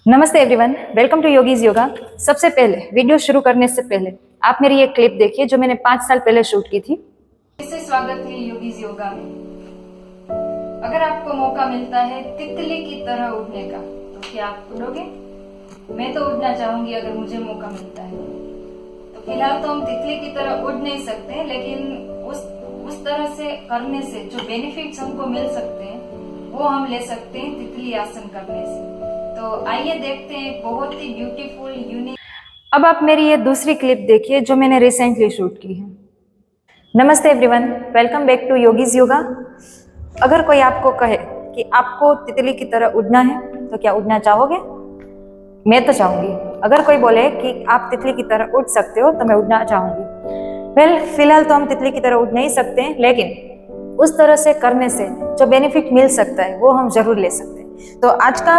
नमस्ते everyone, welcome to Yogi's Yoga. सबसे पहले वीडियो शुरू करने से पहले आप मेरी एक क्लिप देखिए जो मैंने 5 साल पहले शूट की थी। इससे स्वागत है योगीज योगा में। अगर आपको मौका मिलता है तितली की तरह उड़ने का तो क्या आप उड़ोगे? मैं तो उड़ना चाहूंगी अगर मुझे मौका मिलता है। तो फिलहाल तो हम तितली की तरह उड़ नहीं सकते, लेकिन उस तरह से करने से जो बेनिफिट्स हमको मिल सकते हैं वो हम ले सकते हैं तितली आसन करने से। तो आइए देखते हैं बहुत ही ब्यूटीफुल यूनिक। अब आप मेरी ये दूसरी क्लिप देखिए जो मैंने रिसेंटली शूट की है। नमस्ते everyone, welcome back to Yogi's Yoga. अगर कोई आपको कहे कि आपको तितली की तरह उड़ना है तो क्या उड़ना चाहोगे? मैं तो चाहूंगी। अगर कोई बोले कि आप तितली की तरह उड़ सकते हो तो मैं उड़ना चाहूंगी। फिलहाल तो हम तितली की तरह उड़ नहीं सकते, लेकिन उस तरह से करने से जो बेनिफिट मिल सकता है वो हम जरूर ले सकते हैं। तो आज का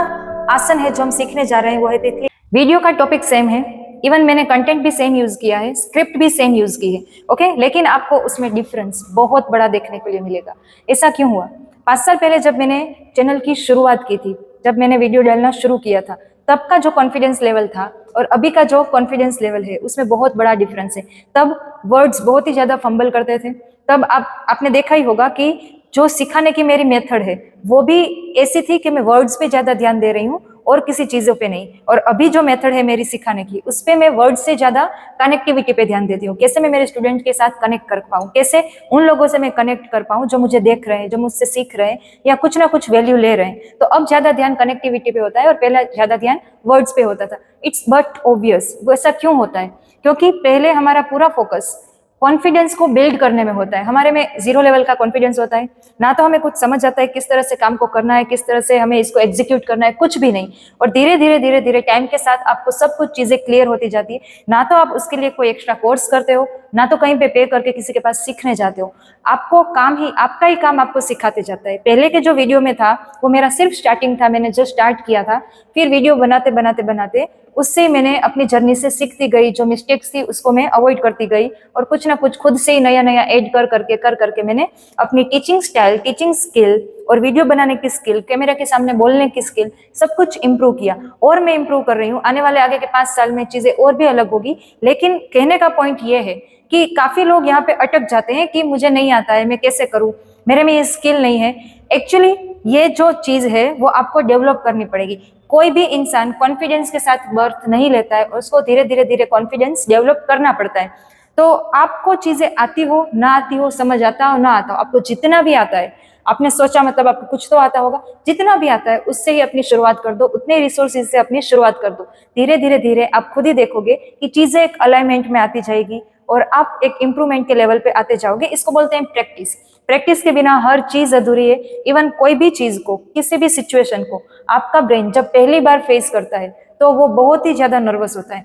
आसन है जो हम सीखने जा रहे हैं वो है तितली। वीडियो का टॉपिक सेम है, इवन मैंने कंटेंट भी सेम यूज किया है, स्क्रिप्ट भी सेम यूज की है, ओके। लेकिन आपको उसमें डिफरेंस बहुत बड़ा देखने को मिलेगा। ऐसा क्यों हुआ? 5 साल पहले जब मैंने चैनल की शुरुआत की थी, जब मैंने वीडियो डालना शुरू किया था, तब का जो कॉन्फिडेंस लेवल था और अभी का जो कॉन्फिडेंस लेवल है उसमें बहुत बड़ा डिफरेंस है। तब वर्ड्स बहुत ही ज्यादा फंबल करते थे। तब आपने देखा ही होगा कि जो सिखाने की मेरी मेथड है वो भी ऐसी थी कि मैं वर्ड्स पे ज्यादा ध्यान दे रही हूँ और किसी चीजों पे नहीं। और अभी जो मेथड है मेरी सिखाने की उस पे मैं वर्ड से ज्यादा कनेक्टिविटी पे ध्यान देती हूँ। कैसे मैं मेरे स्टूडेंट के साथ कनेक्ट कर पाऊँ, कैसे उन लोगों से मैं कनेक्ट कर पाऊँ जो मुझे देख रहे हैं, जो मुझसे सीख रहे हैं या कुछ ना कुछ वैल्यू ले रहे हैं। तो अब ज्यादा ध्यान कनेक्टिविटी पे होता है और पहले ज्यादा ध्यान वर्ड्स पे होता था। It's but obvious. वो ऐसा क्यों होता है? क्योंकि पहले हमारा पूरा फोकस कॉन्फिडेंस को बिल्ड करने में होता है। हमारे में 0 लेवल का कॉन्फिडेंस होता है, ना तो हमें कुछ समझ आता है किस तरह से काम को करना है, किस तरह से हमें इसको एग्जीक्यूट करना है, कुछ भी नहीं। और धीरे धीरे धीरे धीरे टाइम के साथ आपको सब कुछ चीजें क्लियर होती जाती है। ना तो आप उसके लिए कोई एक्स्ट्रा कोर्स करते हो, ना तो कहीं पे करके किसी के पास सीखने जाते हो। आपको काम ही आपका ही काम आपको सिखाते जाता है। पहले के जो वीडियो में था वो मेरा सिर्फ स्टार्टिंग था, मैंने जस्ट स्टार्ट किया था। फिर वीडियो बनाते बनाते बनाते उससे मैंने अपनी जर्नी से सीखती गई, जो मिस्टेक्स थी उसको मैं अवॉइड करती गई और कुछ ना कुछ खुद से ही नया नया ऐड कर करके मैंने अपनी टीचिंग स्टाइल, टीचिंग स्किल और वीडियो बनाने की स्किल, कैमरा के सामने बोलने की स्किल, सब कुछ इम्प्रूव किया। और मैं इम्प्रूव कर रही हूँ। आने वाले आगे के 5 साल में चीजें और भी अलग होगी। लेकिन कहने का पॉइंट ये है कि काफी लोग यहाँ पे अटक जाते हैं कि मुझे नहीं आता है, मैं कैसे करूँ, मेरे में ये स्किल नहीं है। एक्चुअली ये जो चीज है वो आपको डेवलप करनी पड़ेगी। कोई भी इंसान कॉन्फिडेंस के साथ बर्थ नहीं लेता है, उसको धीरे धीरे धीरे कॉन्फिडेंस डेवलप करना पड़ता है। तो आपको चीजें आती हो ना आती हो, समझ आता हो ना आता हो, आपको जितना भी आता है, आपने सोचा मतलब आपको कुछ तो आता होगा, जितना भी आता है उससे ही अपनी शुरुआत कर दो, उतने रिसोर्सेज से अपनी शुरुआत कर दो। धीरे धीरे धीरे आप खुद ही देखोगे कि चीजें एक अलाइनमेंट में आती जाएगी और आप एक इम्प्रूवमेंट के लेवल पे आते जाओगे। इसको बोलते हैं प्रैक्टिस। प्रैक्टिस के बिना हर चीज अधूरी है। इवन कोई भी चीज को, किसी भी सिचुएशन को आपका ब्रेन जब पहली बार फेस करता है तो वो बहुत ही ज्यादा नर्वस होता है।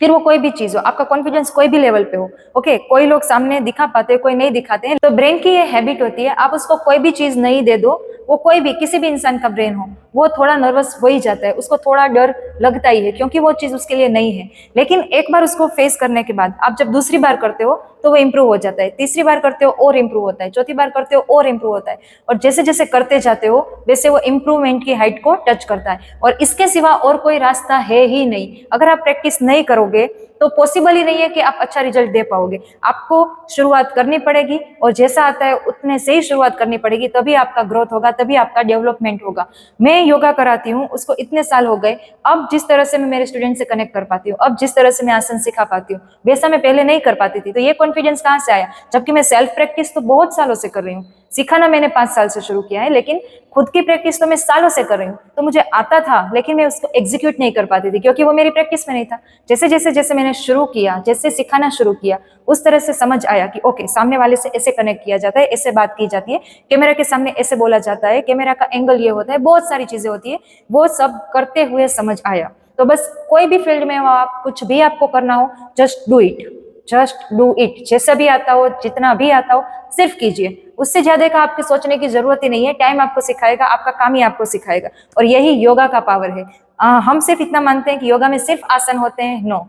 फिर वो कोई भी चीज हो, आपका कॉन्फिडेंस कोई भी लेवल पे हो, ओके। कोई लोग सामने दिखा पाते हैं, कोई नहीं दिखाते हैं। तो ब्रेन की ये हैबिट होती है, आप उसको कोई भी चीज नहीं दे दो, वो कोई भी किसी भी इंसान का ब्रेन हो, वो थोड़ा नर्वस हो ही जाता है, उसको थोड़ा डर लगता ही है, क्योंकि वो चीज उसके लिए नहीं है। लेकिन एक बार उसको फेस करने के बाद आप जब दूसरी बार करते हो तो वो इम्प्रूव हो जाता है, तीसरी बार करते हो और इम्प्रूव होता है, चौथी बार करते हो और इम्प्रूव होता है। और जैसे जैसे करते जाते हो वैसे वो इम्प्रूवमेंट की हाइट को टच करता है। और इसके सिवा और कोई रास्ता है ही नहीं। अगर आप प्रैक्टिस नहीं करोगे तो पॉसिबल ही नहीं है कि आप अच्छा रिजल्ट दे पाओगे। आपको शुरुआत करनी पड़ेगी और जैसा आता है उतने से ही शुरुआत करनी पड़ेगी, तभी आपका ग्रोथ होगा, तभी आपका डेवलपमेंट होगा। मैं योगा कराती हूँ, उसको इतने साल हो गए। अब जिस तरह से मैं मेरे स्टूडेंट से कनेक्ट कर पाती हूँ, अब जिस तरह से मैं आसन सिखा पाती हूँ, वैसा मैं पहले नहीं कर पाती थी। तो ये कॉन्फिडेंस कहाँ से आया? जबकि मैं सेल्फ प्रैक्टिस तो बहुत सालों से कर रही हूँ। सिखाना मैंने 5 साल से शुरू किया है, लेकिन खुद की प्रैक्टिस तो मैं सालों से कर रही हूँ। तो मुझे आता था, लेकिन मैं उसको एग्जीक्यूट नहीं कर पाती थी क्योंकि वो मेरी प्रैक्टिस में नहीं था। जैसे जैसे जैसे मैंने शुरू किया, जैसे सिखाना शुरू किया, उस तरह से समझ आया कि ओके, सामने वाले से ऐसे कनेक्ट किया जाता है, ऐसे बात की जाती है, कैमरा के सामने ऐसे बोला जाता है, कैमरा का एंगल ये होता है, बहुत सारी चीजें होती है। वो सब करते हुए समझ आया। तो बस कोई भी फील्ड में हो आप, कुछ भी आपको करना हो, just do it, just do it. जैसा भी आता हो, जितना भी आता हो, सिर्फ कीजिए। उससे ज्यादा का आपके सोचने की जरूरत ही नहीं है। टाइम आपको सिखाएगा, आपका काम ही आपको सिखाएगा। और यही योगा का पावर है। हम सिर्फ इतना मानते हैं कि योगा में सिर्फ आसन होते हैं। नो,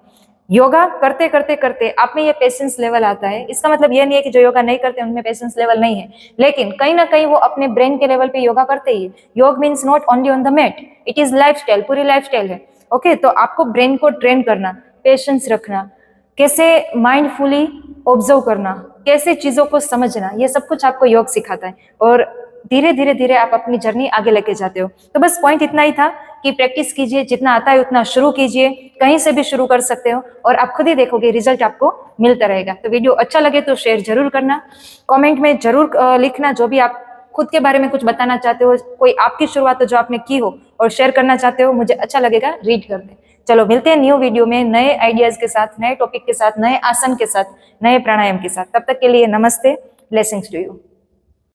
योगा करते करते करते आप में ये पेशेंस लेवल आता है। इसका मतलब ये नहीं है कि जो योगा नहीं करते उनमें पेशेंस लेवल नहीं है, लेकिन कहीं ना कहीं वो अपने ब्रेन के लेवल पे योगा करते ही। Yog means not only on the mat, it is lifestyle, पूरी लाइफस्टाइल है। ओके, तो आपको ब्रेन को ट्रेन करना, पेशेंस रखना, कैसे माइंडफुली ऑब्जर्व करना, कैसे चीजों को समझना, ये सब कुछ आपको योग सिखाता है। और धीरे धीरे धीरे आप अपनी जर्नी आगे लेके जाते हो। तो बस पॉइंट इतना ही था कि प्रैक्टिस कीजिए, जितना आता है उतना शुरू कीजिए, कहीं से भी शुरू कर सकते हो और आप खुद ही देखोगे रिजल्ट आपको मिलता रहेगा। तो वीडियो अच्छा लगे तो शेयर जरूर करना, कमेंट में जरूर लिखना जो भी आप खुद के बारे में कुछ बताना चाहते हो, कोई आपकी शुरुआत जो आपने की हो और शेयर करना चाहते हो, मुझे अच्छा लगेगा रीड करने। चलो मिलते हैं न्यू वीडियो में नए आइडियाज के साथ, नए टॉपिक के साथ, नए आसन के साथ, नए प्राणायाम के साथ। तब तक के लिए नमस्ते, ब्लेसिंग्स टू यू।